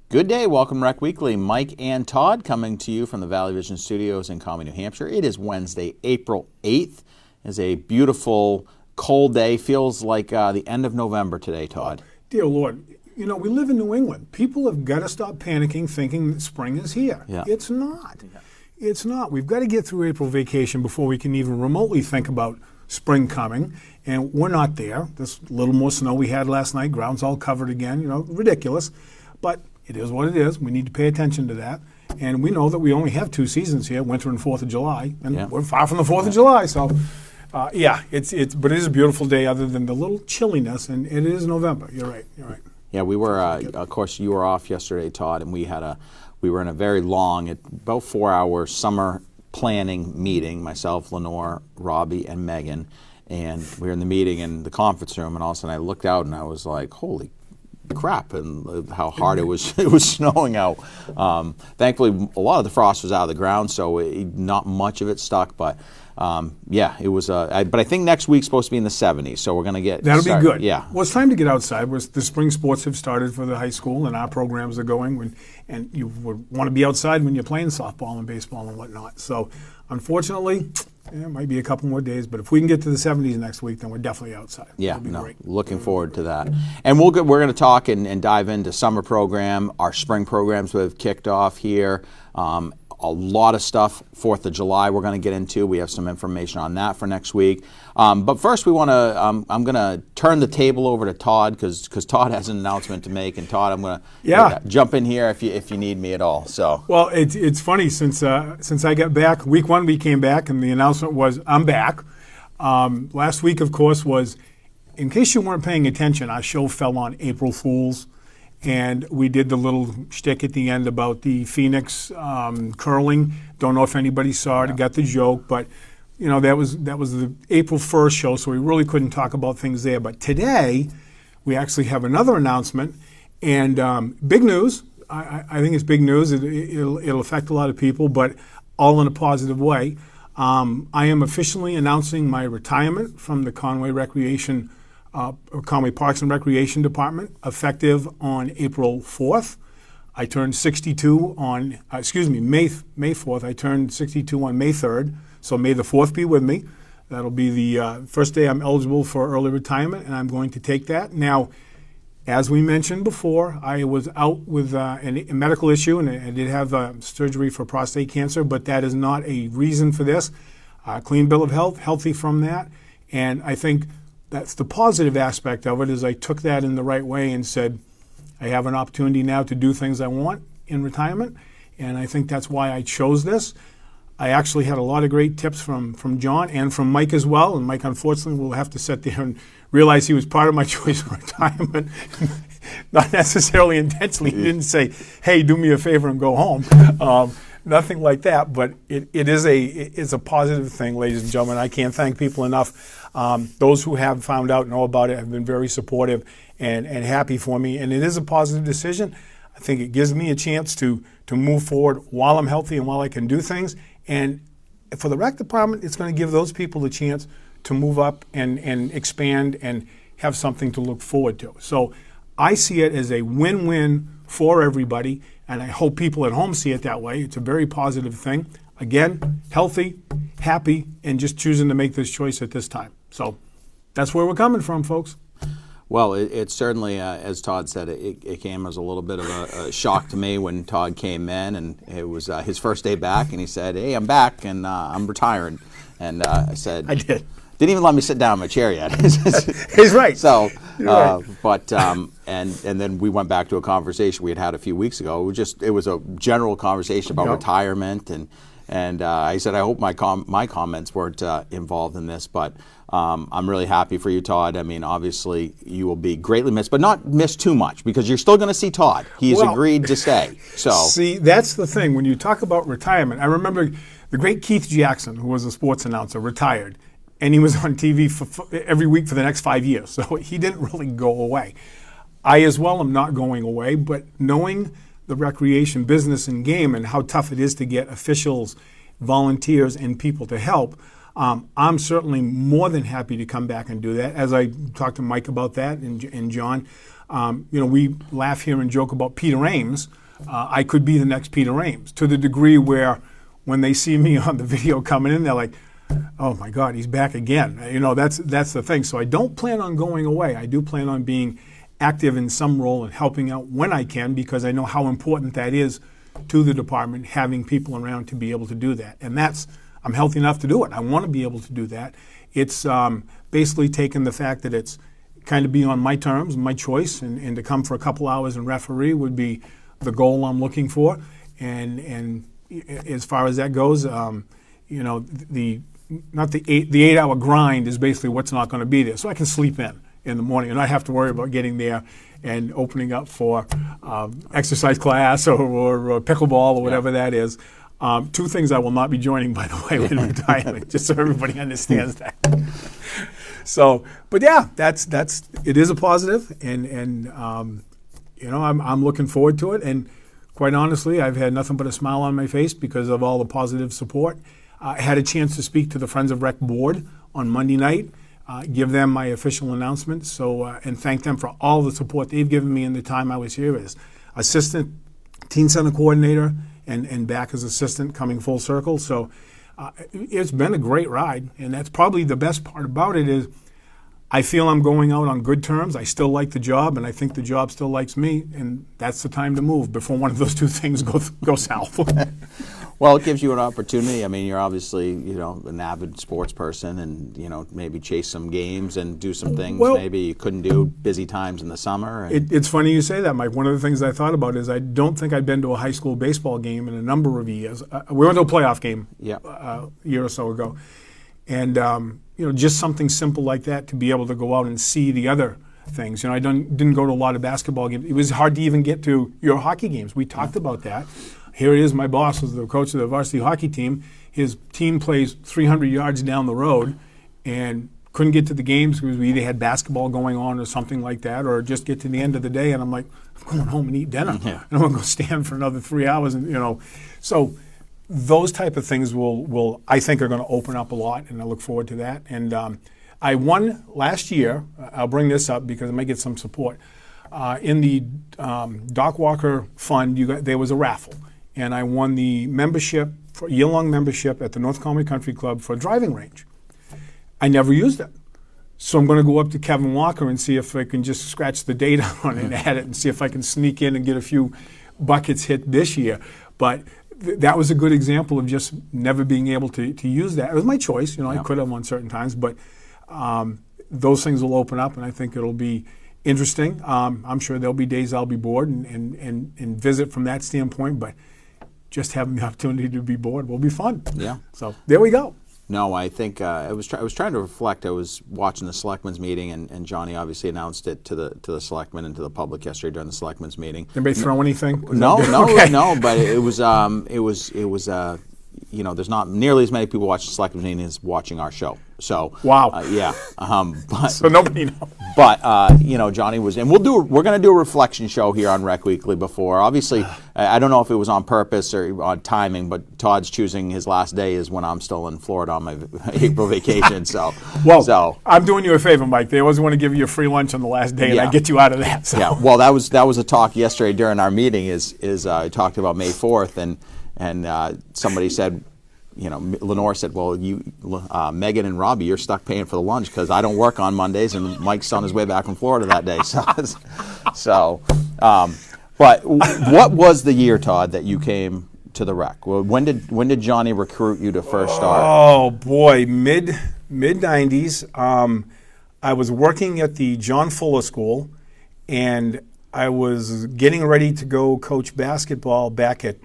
Good day. Welcome to Rec Weekly. Mike and Todd coming to you from the Valley Vision Studios in Conway, New Hampshire. It is Wednesday, April 8th. It's a beautiful, cold day. Feels like the end of November today, Todd. Dear Lord, you know, we live in New England. People have got to stop panicking thinking that spring is here. Yeah. It's not. It's not. We've got to get through April vacation before we can even remotely think about spring coming, and we're not there. This little more snow we had last night, ground's all covered again, you know, ridiculous. But it is what it is. We need to pay attention to that. And we know that we only have two seasons here, winter and 4th of July, and we're far from the 4th of July. So, but it is a beautiful day other than the little chilliness, and it is November. You're right. Yeah, we were, of course, you were off yesterday, Todd, and we were in a very long, about 4-hour summer planning meeting, myself, Lenore, Robbie, and Megan. And we were in the meeting in the conference room, and all of a sudden I looked out and I was like, holy crap, and how hard it was snowing out. Thankfully, a lot of the frost was out of the ground, so not much of it stuck, but it was. But I think next week's supposed to be in the 70s, so we're going to get That'll be good. Yeah. Well, it's time to get outside. The spring sports have started for the high school, and our programs are going, and you would want to be outside when you're playing softball and baseball and whatnot. So, unfortunately, it might be a couple more days, but if we can get to the 70s next week, then we're definitely outside. Yeah, looking forward to that. And we're going to talk and dive into summer program, our spring programs we have kicked off here. A lot of stuff, 4th of July we're going to get into. We have some information on that for next week. But first we want to, I'm going to turn the table over to Todd because Todd has an announcement to make. And Todd, I'm going to jump in here if you need me at all. So. Well, it's funny, since I got back, week one we came back and the announcement was, I'm back. Last week, of course, was, in case you weren't paying attention, our show fell on April Fools. And we did the little shtick at the end about the Phoenix curling. Don't know if anybody saw it, got the joke, but you know that was the April 1st show, so we really couldn't talk about things there. But today, we actually have another announcement, and big news. I think it's big news. It'll affect a lot of people, but all in a positive way. I am officially announcing my retirement from the Conway Conway Parks and Recreation Department, effective on April 4th. I turned 62 on, May 4th. I turned 62 on May 3rd, so may the 4th be with me. That'll be the first day I'm eligible for early retirement, and I'm going to take that. Now, as we mentioned before, I was out with a medical issue, and I did have surgery for prostate cancer, but that is not a reason for this. Clean bill of health, healthy from that, and I think that's the positive aspect of it, is I took that in the right way and said, I have an opportunity now to do things I want in retirement, and I think that's why I chose this. I actually had a lot of great tips from John and from Mike as well, and Mike, unfortunately, will have to sit there and realize he was part of my choice for retirement. Not necessarily intentionally. He didn't say, hey, do me a favor and go home. Nothing like that, but it's a positive thing, ladies and gentlemen. I can't thank people enough. Those who have found out, know about it, have been very supportive and happy for me, and it is a positive decision. I think it gives me a chance to move forward while I'm healthy and while I can do things. And for the rec department, it's going to give those people a chance to move up and expand and have something to look forward to. So I see it as a win-win for everybody, and I hope people at home see it that way. It's a very positive thing. Again, healthy, happy, and just choosing to make this choice at this time. So that's where we're coming from, folks. Well, it certainly, as Todd said, it came as a little bit of a shock to me when Todd came in, and it was his first day back, and he said, hey, I'm back, and I'm retiring. And I said... I did. Didn't even let me sit down in my chair yet. He's right. So, right. But and then we went back to a conversation we had a few weeks ago. It was a general conversation about retirement, and I said I hope my comments weren't involved in this, but I'm really happy for you, Todd. I mean, obviously you will be greatly missed, but not missed too much because you're still going to see Todd. He's agreed to stay. So see, that's the thing when you talk about retirement. I remember the great Keith Jackson, who was a sports announcer, retired. And he was on TV every week for the next 5 years. So he didn't really go away. I as well am not going away, but knowing the recreation business and game and how tough it is to get officials, volunteers, and people to help, I'm certainly more than happy to come back and do that. As I talked to Mike about that and John, We laugh here and joke about Peter Ames. I could be the next Peter Ames, to the degree where when they see me on the video coming in, they're like, oh my God, he's back again. That's the thing. So I don't plan on going away. I do plan on being active in some role and helping out when I can, because I know how important that is to the department, having people around to be able to do that. And I'm healthy enough to do it. I want to be able to do that. It's basically taken the fact that it's kind of be on my terms, my choice, and to come for a couple hours and referee would be the goal I'm looking for. And as far as that goes, the 8-hour grind is basically what's not going to be there. So I can sleep in the morning and not have to worry about getting there and opening up for exercise class or pickleball or whatever that is. Two things I will not be joining, by the way, in retirement, just so everybody understands that. So, but yeah, it is a positive, and I'm looking forward to it. And quite honestly, I've had nothing but a smile on my face because of all the positive support. I had a chance to speak to the Friends of Rec board on Monday night, give them my official announcement, and thank them for all the support they've given me in the time I was here as assistant teen center coordinator and back as assistant, coming full circle. So it's been a great ride, and that's probably the best part about it is I feel I'm going out on good terms. I still like the job, and I think the job still likes me, and that's the time to move before one of those two things go south. Well, it gives you an opportunity. I mean, you're obviously, an avid sports person and, maybe chase some games and do some things maybe you couldn't do busy times in the summer. It's funny you say that, Mike. One of the things I thought about is I don't think I've been to a high school baseball game in a number of years. We went to a playoff game a year or so ago. And, just something simple like that to be able to go out and see the other things. I didn't go to a lot of basketball games. It was hard to even get to your hockey games. We talked about that. Here it is, my boss was the coach of the varsity hockey team. His team plays 300 yards down the road and couldn't get to the games because we either had basketball going on or something like that, or just get to the end of the day and I'm like, I'm going home and eat dinner. Yeah. And I'm going to go stand for another 3 hours. And so those type of things will I think are going to open up a lot, and I look forward to that. And I won last year. I'll bring this up because I might get some support. In the Doc Walker Fund, there was a raffle. And I won the year-long membership at the North Conway Country Club for a driving range. I never used it. So I'm going to go up to Kevin Walker and see if I can just scratch the date on it and add it and see if I can sneak in and get a few buckets hit this year. But that was a good example of just never being able to use that. It was my choice. I could have on certain times. But those things will open up, and I think it'll be interesting. I'm sure there'll be days I'll be bored and visit from that standpoint. But just having the opportunity to be bored will be fun. Yeah. So there we go. No, I think I was trying to reflect. I was watching the selectmen's meeting, and Johnny obviously announced it to the selectmen and to the public yesterday during the selectmen's meeting. Anybody throw anything? No, okay. No. But it was there's not nearly as many people watching the selectmen's meeting as watching our show. So wow. Yeah. But, so nobody knows. But Johnny was, and we're going to do a reflection show here on Rec Weekly before. Obviously, I don't know if it was on purpose or on timing, but Todd's choosing his last day is when I'm still in Florida on my April vacation. So I'm doing you a favor, Mike. They always want to give you a free lunch on the last day, and I get you out of that. So. Yeah. Well, that was a talk yesterday during our meeting. I talked about May 4th, and somebody said. Lenore said, well, Megan and Robbie, you're stuck paying for the lunch because I don't work on Mondays, and Mike's on his way back from Florida that day. But what was the year, Todd, that you came to the Rec? Well, when did Johnny recruit you to first start? Oh, boy, mid-90s. I was working at the John Fuller School, and I was getting ready to go coach basketball back at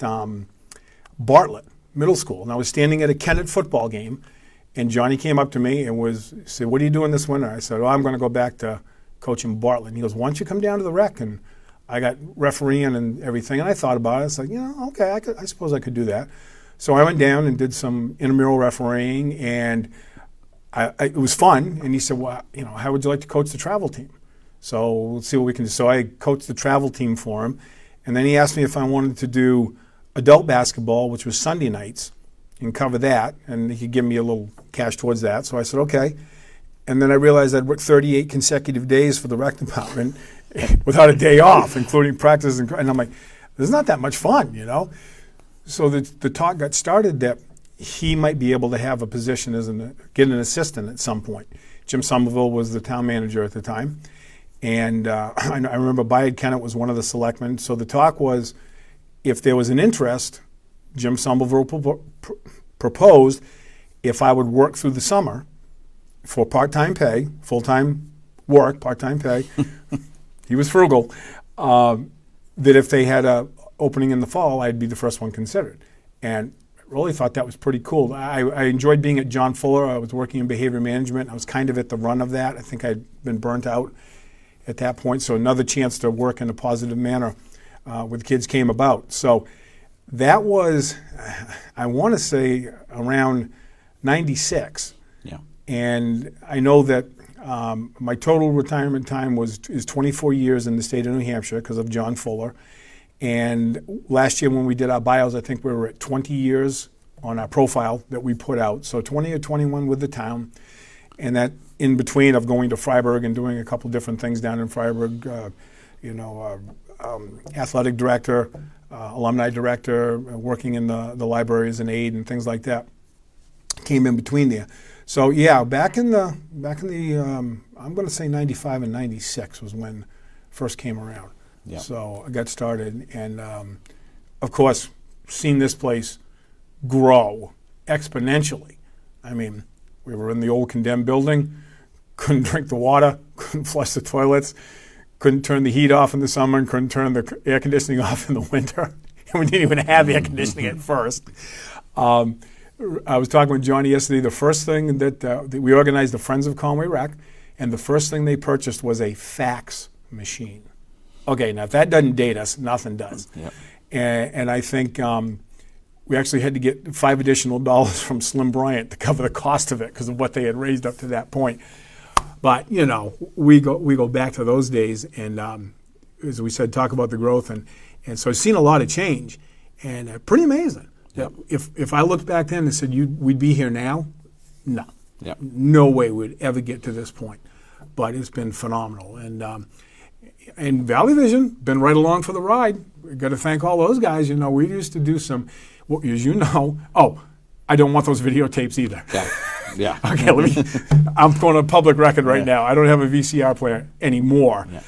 Bartlett Middle School, and I was standing at a Kennett football game, and Johnny came up to me and said, what are you doing this winter? I said, I'm going to go back to coaching Bartlett. And he goes, why don't you come down to the Rec? And I got refereeing and everything, and I thought about it. It's like, okay, I suppose I could do that. So I went down and did some intramural refereeing, and it was fun. And he said, well, how would you like to coach the travel team? So let's see what we can do. So I coached the travel team for him, and then he asked me if I wanted to do adult basketball, which was Sunday nights, and cover that, and he could give me a little cash towards that. So I said, okay. And then I realized I'd worked 38 consecutive days for the Rec department, without a day off, including practice. And I'm like, this is not that much fun, So the talk got started that he might be able to have a position as get an assistant at some point. Jim Somerville was the town manager at the time. And I remember Bayard Kennett was one of the selectmen. So the talk was, if there was an interest, Jim Somerville proposed if I would work through the summer for part-time pay, full-time work, part-time pay. He was frugal. That if they had a opening in the fall, I'd be the first one considered. And I really thought that was pretty cool. I enjoyed being at John Fuller. I was working in behavior management. I was kind of at the run of that. I think I'd been burnt out at that point. So another chance to work in a positive manner with kids came about. So that was, I want to say, around 96. Yeah. And I know that my total retirement time is 24 years in the state of New Hampshire because of John Fuller. And last year when we did our bios, I think we were at 20 years on our profile that we put out. So 20 or 21 with the town. And that in between of going to Freiburg and doing a couple different things down in Freiburg, athletic director, alumni director, working in the library as an aide and things like that, came in between there. So yeah, back in the I'm going to say 95 and 96 was when first came around. Yep. So I got started, and of course, seen this place grow exponentially. I mean, we were in the old condemned building, couldn't drink the water, couldn't flush the toilets, couldn't turn the heat off in the summer, and couldn't turn the air conditioning off in the winter. And we didn't even have air conditioning at first. I was talking with Johnny yesterday. The first thing that we organized the Friends of Conway Rec, and the first thing they purchased was a fax machine. Okay, now if that doesn't date us, nothing does. Yep. And I think we actually had to get $5 additional from Slim Bryant to cover the cost of it because of what they had raised up to that point. But we go back to those days, and as we said, talk about the growth, and so I've seen a lot of change, and pretty amazing. Yep. If I looked back then and said we'd be here now, no, Yep. no way we'd ever get to this point. But it's been phenomenal, and Valley Vision been right along for the ride. We've got to thank all those guys. We used to do some, as you know. Oh, I don't want those videotapes either. Yeah. Yeah. Okay, I'm going on public record right now. I don't have a VCR player anymore. Yeah.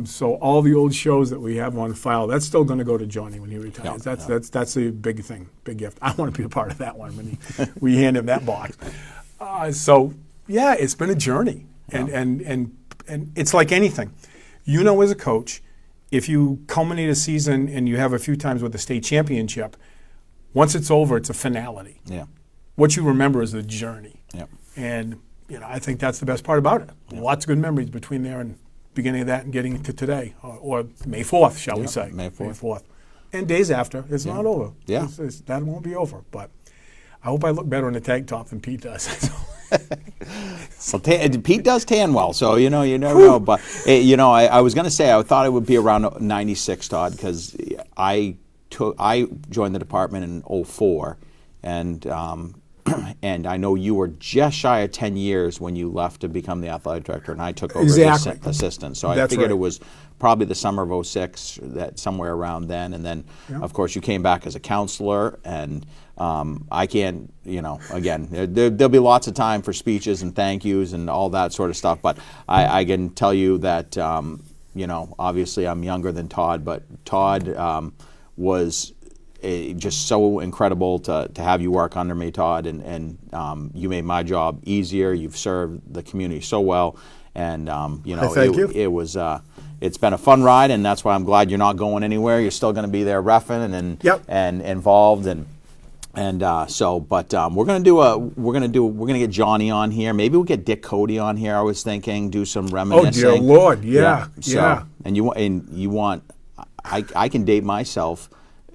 So all the old shows that we have on file, that's still going to go to Johnny when he retires. Yeah. That's a big thing, big gift. I want to be a part of that one when we hand him that box. So yeah, it's been a journey, and it's like anything. As a coach, if you culminate a season and you have a few times with the state championship, once it's over, it's a finality. Yeah. What you remember is the journey. Yeah. And I think that's the best part about it. Yeah. Lots of good memories between there and beginning of that and getting to today, or May 4th, shall we say. May 4th. And days after, it's not over. Yeah. That won't be over. But I hope I look better in a tank top than Pete does. Well, Pete does tan well, so you never know. But I was going to say I thought it would be around 96, Todd, because I joined the department in 2004, and I know you were just shy of 10 years when you left to become the athletic director, and I took over as assistant. So I figured it was probably the summer of 2006, that somewhere around then. And then, of course, you came back as a counselor, and I can't, again, there'll be lots of time for speeches and thank yous and all that sort of stuff. But I can tell you that, obviously I'm younger than Todd, but Todd was just so incredible to have you work under me, Todd, and you made my job easier. You've served the community so well, and thank you. It was it's been a fun ride, and that's why I'm glad you're not going anywhere. You're still going to be there reffing and involved, we're gonna get Johnny on here. Maybe we'll get Dick Cody on here. I was thinking, do some reminiscing. Oh dear Lord, yeah. And you want I can date myself.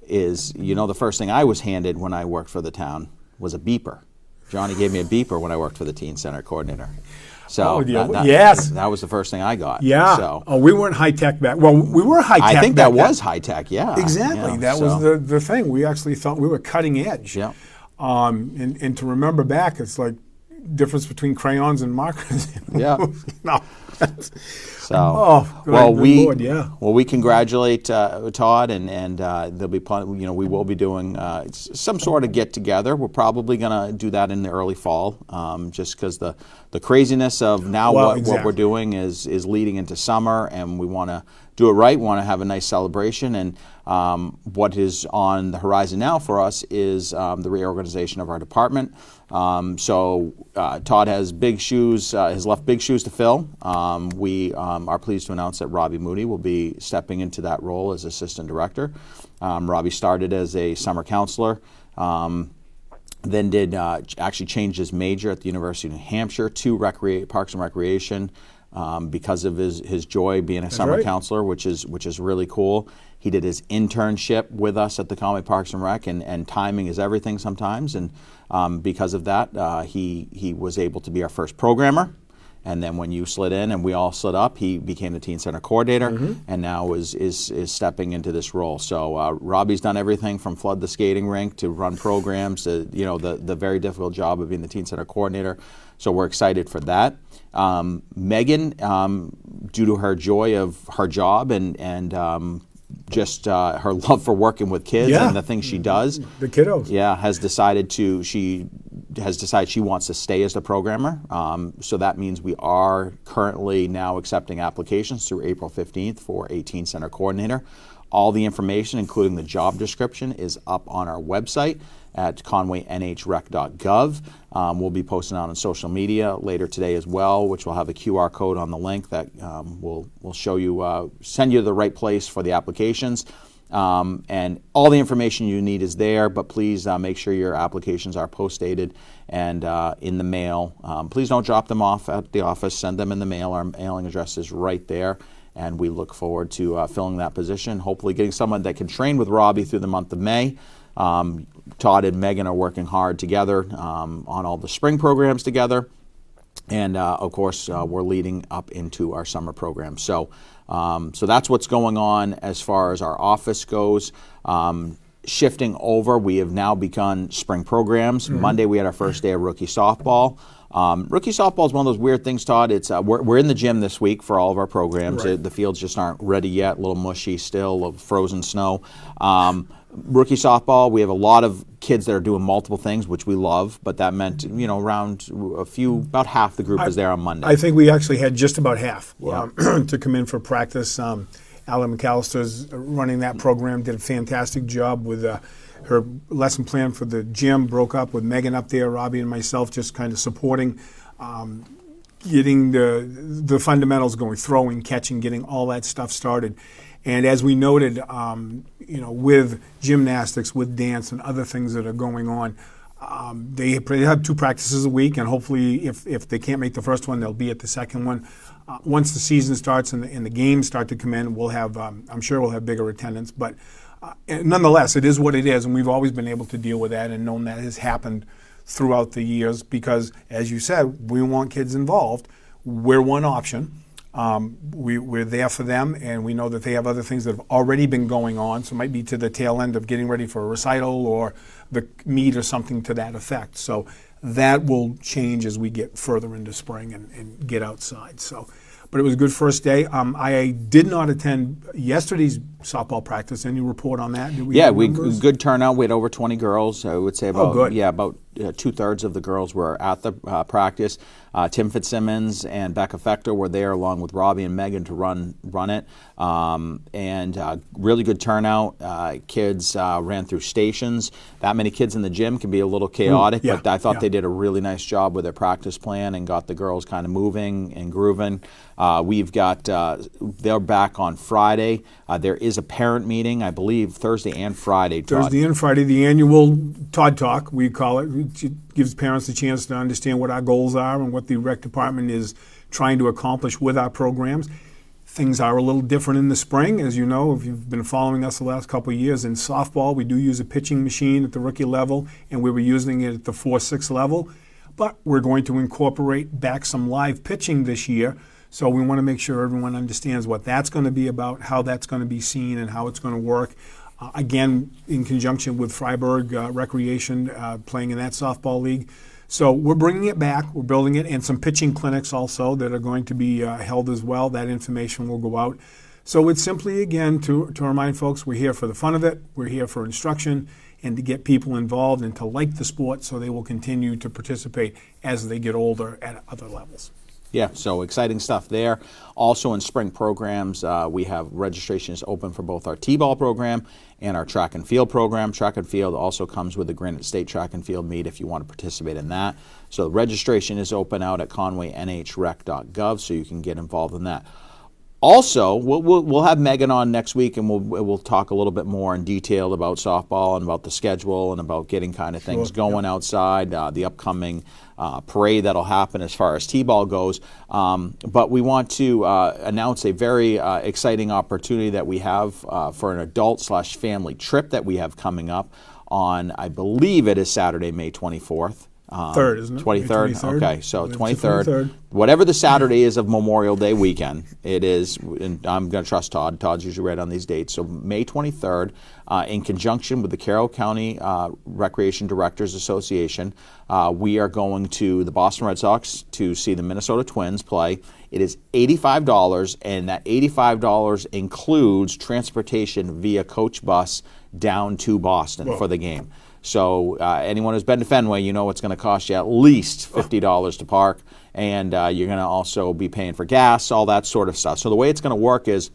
Is the first thing I was handed when I worked for the town was a beeper. Johnny gave me a beeper when I worked for the teen center coordinator. So that was the first thing I got. Yeah. So we weren't high tech back. Well, we were high tech. I think that was high tech. Yeah. Exactly. Yeah, that was the thing. We actually thought we were cutting edge. Yeah. And to remember back, it's like difference between crayons and markers. Yeah. No. So, Oh, good, well, good Lord, yeah. well, we congratulate Todd, and there'll be we will be doing some sort of get together. We're probably going to do that in the early fall, just because the craziness of now Well, what exactly. we're doing is leading into summer, and we want to do it right. We want to have a nice celebration, and what is on the horizon now for us is the reorganization of our department. So Todd has left big shoes to fill. We are pleased to announce that Robbie Moody will be stepping into that role as assistant director. Robbie started as a summer counselor, then did actually changed his major at the University of New Hampshire to Parks and Recreation. Because of his joy being a summer right. counselor, which is really cool. He did his internship with us at the Conway Parks and Rec, and timing is everything sometimes. And because of that, he was able to be our first programmer. And then when you slid in and we all slid up, he became the teen center coordinator, and now is stepping into this role. So Robbie's done everything from flood the skating rink to run programs to the very difficult job of being the teen center coordinator. So we're excited for that. Megan, due to her joy of her job and just her love for working with kids Yeah. and the things she does, The kiddos. has decided she wants to stay as the programmer. So that means we are currently now accepting applications through April 15th for a teen center coordinator. All the information, including the job description, is up on our website at conwaynhrec.gov. We'll be posting out on social media later today as well, which will have a QR code on the link that will show you, send you to the right place for the applications. And all the information you need is there, but please make sure your applications are post-dated and in the mail. Please don't drop them off at the office. Send them in the mail. Our mailing address is right there. And we look forward to filling that position, hopefully getting someone that can train with Robbie through the month of May. Todd and Megan are working hard together on all the spring programs together. And, of course, we're leading up into our summer program. So that's what's going on as far as our office goes. Shifting over, we have now begun spring programs. Monday, we had our first day of rookie softball. Rookie softball is one of those weird things, Todd. It's we're in the gym this week for all of our programs. Right. The fields just aren't ready yet, a little mushy still, a little frozen snow. Rookie softball, we have a lot of kids that are doing multiple things, which we love, but that meant, about half the group was there on Monday. I think we actually had just about half Yeah. to come in for practice. Alan McAllister's running that program, did a fantastic job with her lesson plan for the gym, broke up with Megan up there, Robbie and myself just kind of supporting, getting the fundamentals going, throwing, catching, getting all that stuff started. And as we noted, with gymnastics, with dance and other things that are going on, they have 2 practices a week, and hopefully if they can't make the first one, they'll be at the second one. Once the season starts and the games start to come in, we'll have, I'm sure we'll have bigger attendance. But nonetheless, it is what it is, and we've always been able to deal with that and known that has happened throughout the years because, as you said, we want kids involved. We're one option. We're there for them, and we know that they have other things that have already been going on, so it might be to the tail end of getting ready for a recital or the meet or something to that effect. So that will change as we get further into spring and get outside. So, but it was a good first day. I did not attend yesterday's softball practice. Any report on that? Did we have numbers? Good turnout. We had over 20 girls. I would say about good. about 2/3 of the girls were at the practice. Tim Fitzsimmons and Becca Fector were there along with Robbie and Megan to run it. And really good turnout. Kids ran through stations. That many kids in the gym can be a little chaotic, yeah, but I thought yeah. they did a really nice job with their practice plan and got the girls kind of moving and grooving. We've got, they're back on Friday. There is a parent meeting, I believe, Thursday and Friday. Todd. Thursday and Friday, the annual Todd Talk, we call it. It gives parents a chance to understand what our goals are and what the rec department is trying to accomplish with our programs. Things are a little different in the spring, as you know, if you've been following us the last couple of years. In softball, we do use a pitching machine at the rookie level, and we were using it at the 4-6 level. But we're going to incorporate back some live pitching this year. So we want to make sure everyone understands what that's going to be about, how that's going to be seen, and how it's going to work. Again, in conjunction with Freiburg Recreation, playing in that softball league. So we're bringing it back. We're building it, and some pitching clinics also that are going to be held as well. That information will go out. So it's simply, again, to remind folks, we're here for the fun of it. We're here for instruction and to get people involved and to like the sport so they will continue to participate as they get older at other levels. Yeah, so exciting stuff there. Also in spring programs, we have registrations open for both our T-ball program and our track and field program. Track and field also comes with the Granite State Track and Field meet if you want to participate in that. So the registration is open out at conwaynhrec.gov, so you can get involved in that. Also, we'll have Megan on next week, and we'll talk a little bit more in detail about softball and about the schedule and about getting kind of things going outside, the upcoming parade that'll happen as far as T-ball goes. But we want to announce a very exciting opportunity that we have for an adult/family trip that we have coming up on, I believe it is Saturday, May 24th. 3rd, isn't it? 23rd? Okay, so 23rd. Whatever the Saturday is of Memorial Day weekend, it is, and I'm going to trust Todd. Todd's usually right on these dates. So May 23rd, in conjunction with the Carroll County Recreation Directors Association, we are going to the Boston Red Sox to see the Minnesota Twins play. It is $85, and that $85 includes transportation via coach bus down to Boston for the game. So anyone who's been to Fenway, you know it's going to cost you at least $50 to park, and you're going to also be paying for gas, all that sort of stuff. So the way it's going to work is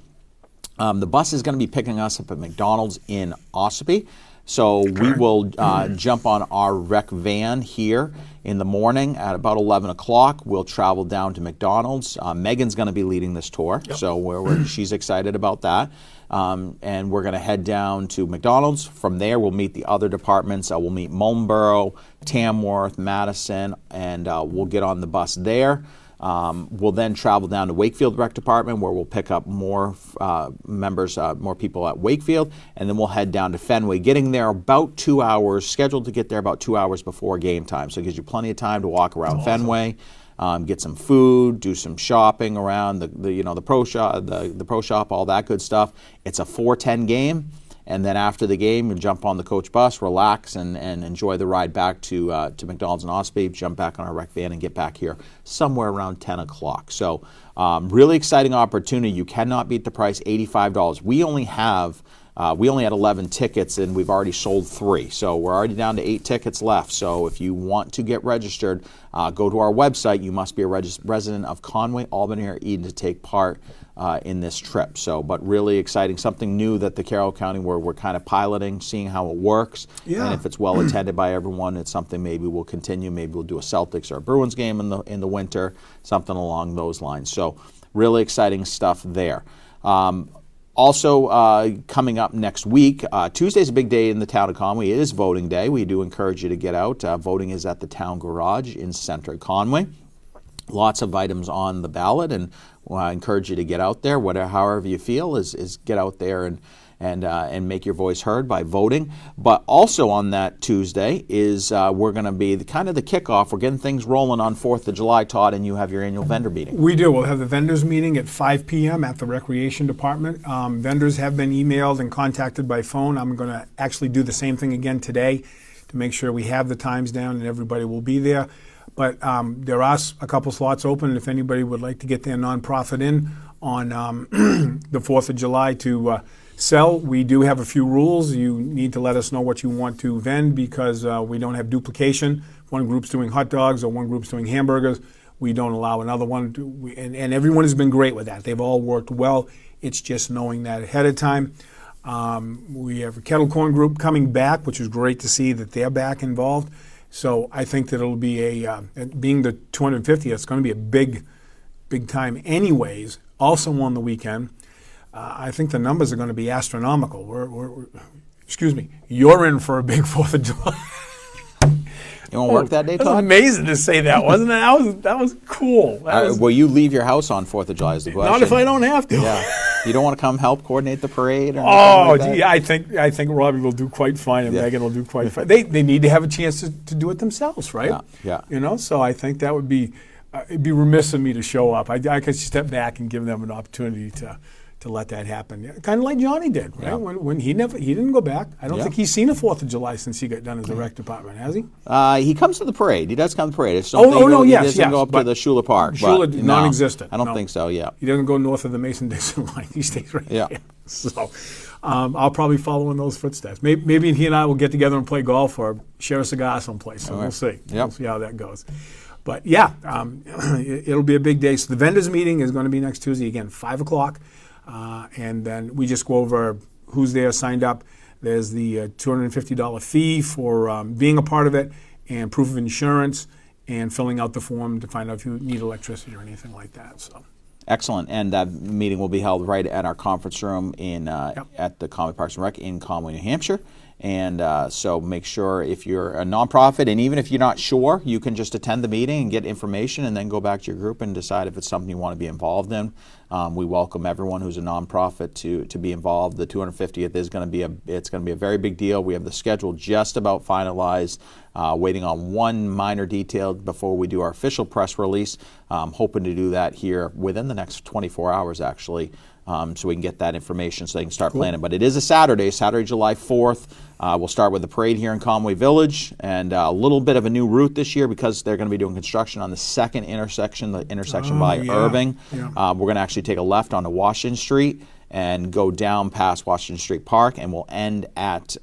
the bus is going to be picking us up at McDonald's in Ossipee. So we will jump on our rec van here in the morning at about 11 o'clock. We'll travel down to McDonald's. Megan's going to be leading this tour, so she's excited about that. And we're going to head down to McDonald's. From there, we'll meet the other departments. We'll meet Mullinborough, Tamworth, Madison, and we'll get on the bus there. We'll then travel down to Wakefield Rec Department, where we'll pick up more members, more people at Wakefield, and then we'll head down to Fenway, getting there about 2 hours, scheduled to get there about 2 hours before game time. So it gives you plenty of time to walk around Fenway. Get some food, do some shopping around the pro shop, all that good stuff. It's a 4:10 game, and then after the game, you jump on the coach bus, relax, and enjoy the ride back to McDonald's and Ossipee. Jump back on our rec van and get back here somewhere around 10 o'clock. So really exciting opportunity. You cannot beat the price, $85. We only had 11 tickets, and we've already sold 3. So we're already down to 8 tickets left. So if you want to get registered, go to our website. You must be a resident of Conway, Albany, or Eden to take part in this trip. So, but really exciting, something new that the Carroll County we're kind of piloting, seeing how it works. Yeah. And if it's well attended by everyone, it's something maybe we'll continue. Maybe we'll do a Celtics or a Bruins game in the winter, something along those lines. So really exciting stuff there. Also, coming up next week, Tuesday's a big day in the town of Conway. It is voting day. We do encourage you to get out. Voting is at the town garage in center Conway. Lots of items on the ballot, and I encourage you to get out there. However you feel is get out there and make your voice heard by voting. But also on that Tuesday is we're going to be the kickoff. We're getting things rolling on 4th of July, Todd, and you have your annual vendor meeting. We do. We'll have the vendors meeting at 5 p.m. at the Recreation Department. Vendors have been emailed and contacted by phone. I'm going to actually do the same thing again today to make sure we have the times down and everybody will be there. But there are a couple slots open if anybody would like to get their nonprofit in on the 4th of July to sell. We do have a few rules. You need to let us know what you want to vend because we don't have duplication. One group's doing hot dogs or one group's doing hamburgers. We don't allow another one to, and everyone has been great with that. They've all worked well. It's just knowing that ahead of time. We have a kettle corn group coming back, which is great to see that they're back involved. So I think that it'll be being the 250th, it's going to be a big time anyways. Also on the weekend, I think the numbers are going to be astronomical. You're in for a big 4th of July. You want to work that day, Todd? That was amazing to say that, wasn't it? That was cool. Will you leave your house on 4th of July is the question. Not if I don't have to. Yeah. You don't want to come help coordinate the parade? Or like that? Gee, I think Robbie will do quite fine and Megan will do quite fine. They need to have a chance to do it themselves, right? Yeah. So I think that would be, it'd be remiss of me to show up. I could step back and give them an opportunity to let that happen. Kind of like Johnny did, right? Yeah. When he didn't go back. I don't Yeah. think he's seen a 4th of July since he got done as the rec department, has he? He comes to the parade. He does come to the parade. I just Oh, don't think no, he yes, doesn't yes, go up to but the Schuler Park. Schuler, but no, non-existent. I don't No. think so, yeah. He doesn't go north of the Mason-Dixon line. He stays right Yeah. there. So I'll probably follow in those footsteps. Maybe he and I will get together and play golf or share a cigar someplace. So we'll see. Yep. We'll see how that goes. But yeah, it'll be a big day. So the vendors meeting is going to be next Tuesday again, 5 o'clock, and then we just go over who's there, signed up. There's the $250 fee for being a part of it, and proof of insurance, and filling out the form to find out if you need electricity or anything like that. So. Excellent, and that meeting will be held right at our conference room at the Conway Parks and Rec in Conway, New Hampshire. And so make sure if you're a nonprofit, and even if you're not sure, you can just attend the meeting and get information, and then go back to your group and decide if it's something you want to be involved in. We welcome everyone who's a nonprofit to be involved. The 250th is going to be a very big deal. We have the schedule just about finalized, waiting on one minor detail before we do our official press release. Hoping to do that here within the next 24 hours, actually. So we can get that information so they can start planning. But it is a Saturday, July 4th. We'll start with the parade here in Conway Village, and a little bit of a new route this year because they're going to be doing construction on the second intersection, the intersection by Irving. Yeah. We're going to actually take a left onto Washington Street and go down past Washington Street Park, and we'll end at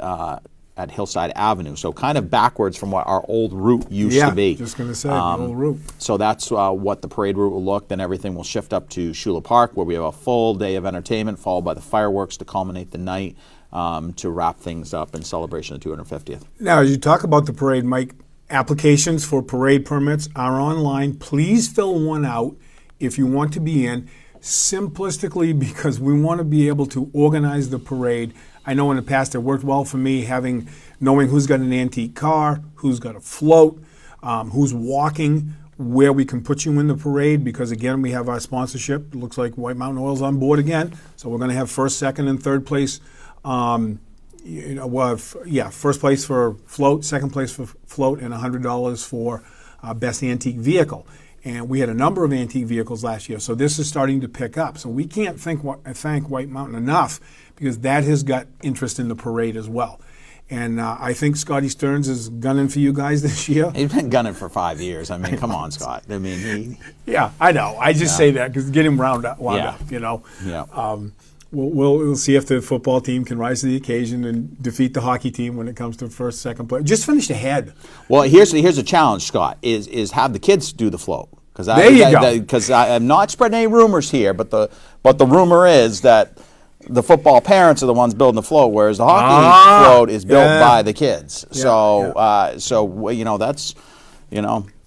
Hillside Avenue. So kind of backwards from what our old route used to be. Yeah, just going to say, the old route. So that's what the parade route will look. Then everything will shift up to Schuler Park, where we have a full day of entertainment, followed by the fireworks to culminate the night, to wrap things up in celebration of the 250th. Now, as you talk about the parade, Mike, applications for parade permits are online. Please fill one out if you want to be in, simplistically because we want to be able to organize the parade. I know in the past it worked well for me knowing who's got an antique car, who's got a float, who's walking, where we can put you in the parade, because again, we have our sponsorship. It looks like White Mountain Oil's on board again. So we're going to have first, second, and third place. First place for float, second place for float, and $100 for best antique vehicle. And we had a number of antique vehicles last year, so this is starting to pick up. So we can't thank White Mountain enough, because that has got interest in the parade as well. And I think Scotty Stearns is gunning for you guys this year. He's been gunning for 5 years. I mean, come on, Scott. I mean, Yeah, I know. I just say that because get him wound up, you know. Yeah. We'll see if the football team can rise to the occasion and defeat the hockey team when it comes to first, second place. Just finished ahead. Well, here's a challenge, Scott, is have the kids do the float. There you go. Because I'm not spreading any rumors here, but the rumor is that the football parents are the ones building the float, whereas the hockey float is built by the kids. Yeah, So that's,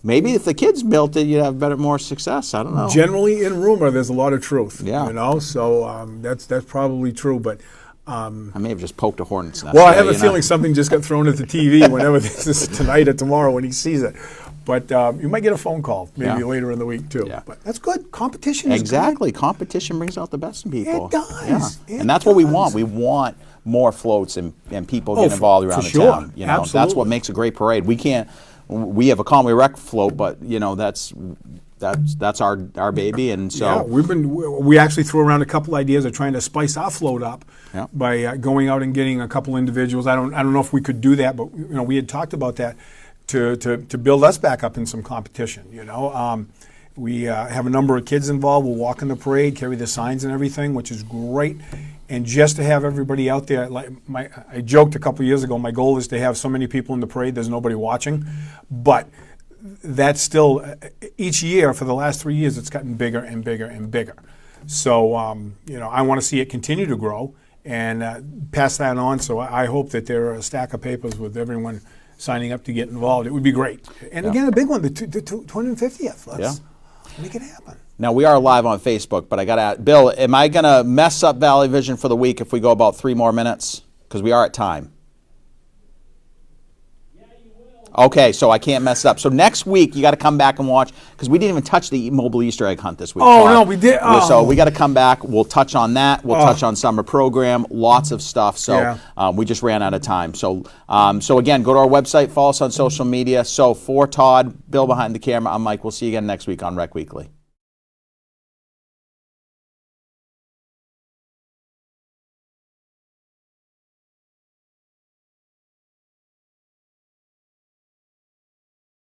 maybe if the kids built it, you'd have more success. I don't know. Generally, in rumor, there's a lot of truth. Yeah. So that's probably true, but. I may have just poked a hornet's nest. Well, I have a feeling something just got thrown at the TV whenever this is tonight or tomorrow when he sees it. But you might get a phone call maybe later in the week too. Yeah. But that's good. Competition is Exactly. Competition brings out the best in people. It does. Yeah. It And that's what we does. want. We want more floats and people getting involved around for the sure. town. That's Absolutely. what makes a great parade. We have a Conway Rec float, but that's our baby, and so Yeah, we actually threw around a couple ideas of trying to spice our float up Yeah. by going out and getting a couple individuals. I don't know if we could do that, but we had talked about that to build us back up in some competition. We have a number of kids involved. We'll walk in the parade, carry the signs and everything, which is great. And just to have everybody out there, I joked a couple years ago, my goal is to have so many people in the parade there's nobody watching. But that's still, each year for the last 3 years, it's gotten bigger and bigger and bigger. So, I want to see it continue to grow and pass that on. So I hope that there are a stack of papers with everyone signing up to get involved. It would be great. And again, a big one, the 250th. Let's make it happen. Now, we are live on Facebook, but I got to ask, Bill, am I going to mess up Valley Vision for the week if we go about 3 more minutes? Because we are at time. Yeah, you will. Okay, so I can't mess it up. So next week, you got to come back and watch, because we didn't even touch the mobile Easter egg hunt this week. Oh, no, we did. Oh. So we got to come back. We'll touch on that. We'll touch on summer program, lots of stuff. So we just ran out of time. So again, go to our website, follow us on social media. So for Todd, Bill behind the camera, I'm Mike. We'll see you again next week on Rec Weekly.